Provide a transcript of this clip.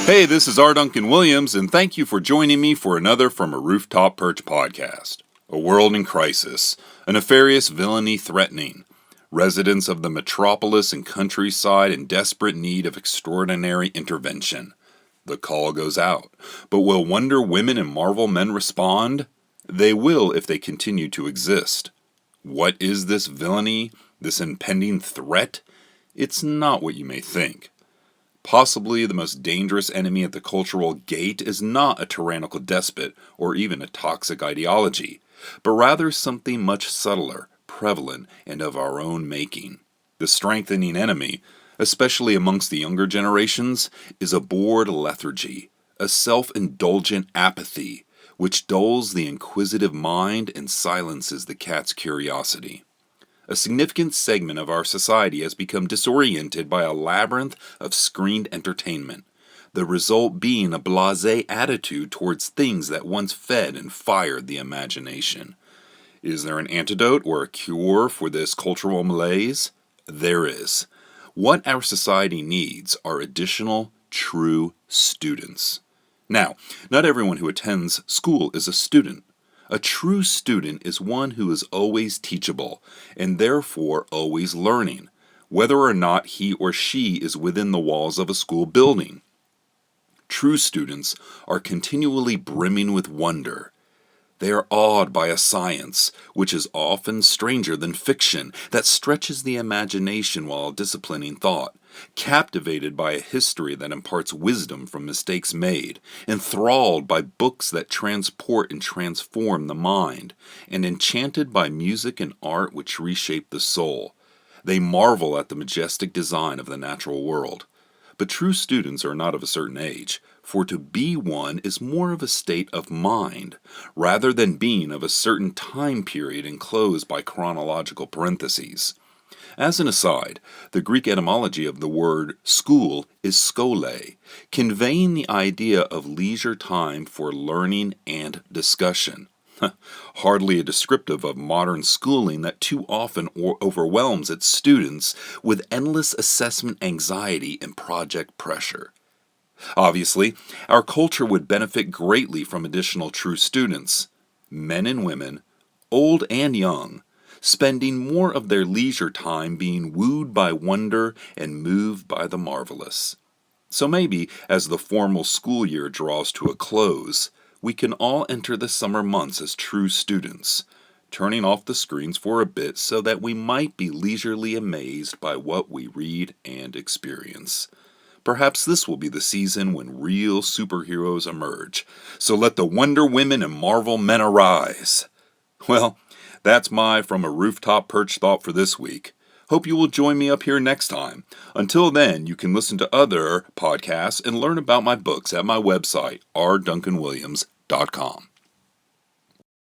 Hey, this is R. Duncan Williams, and thank you for joining me for another From a Rooftop Perch podcast. A world in crisis, a nefarious villainy threatening, residents of the metropolis and countryside in desperate need of extraordinary intervention. The call goes out, but will Wonder Women and Marvel men respond? They will if they continue to exist. What is this villainy, this impending threat? It's not what you may think. Possibly the most dangerous enemy at the cultural gate is not a tyrannical despot or even a toxic ideology, but rather something much subtler, prevalent, and of our own making. The strengthening enemy, especially amongst the younger generations, is a bored lethargy, a self-indulgent apathy, which dulls the inquisitive mind and silences the cat's curiosity. A significant segment of our society has become disoriented by a labyrinth of screened entertainment, the result being a blasé attitude towards things that once fed and fired the imagination. Is there an antidote or a cure for this cultural malaise? There is. What our society needs are additional, true students. Now, not everyone who attends school is a student. A true student is one who is always teachable, and therefore always learning, whether or not he or she is within the walls of a school building. True students are continually brimming with wonder. They are awed by a science, which is often stranger than fiction, that stretches the imagination while disciplining thought, captivated by a history that imparts wisdom from mistakes made, enthralled by books that transport and transform the mind, and enchanted by music and art which reshape the soul. They marvel at the majestic design of the natural world. But true students are not of a certain age, for to be one is more of a state of mind, rather than being of a certain time period enclosed by chronological parentheses. As an aside, the Greek etymology of the word school is skole, conveying the idea of leisure time for learning and discussion. Hardly a descriptive of modern schooling that too often overwhelms its students with endless assessment anxiety and project pressure. Obviously, our culture would benefit greatly from additional true students, men and women, old and young, spending more of their leisure time being wooed by wonder and moved by the marvelous. So maybe, as the formal school year draws to a close, we can all enter the summer months as true students, turning off the screens for a bit so that we might be leisurely amazed by what we read and experience. Perhaps this will be the season when real superheroes emerge, so let the Wonder Women and Marvel men arise. Well, that's my From a Rooftop Perch thought for this week. Hope you will join me up here next time. Until then, you can listen to other podcasts and learn about my books at my website, rduncanwilliams.com.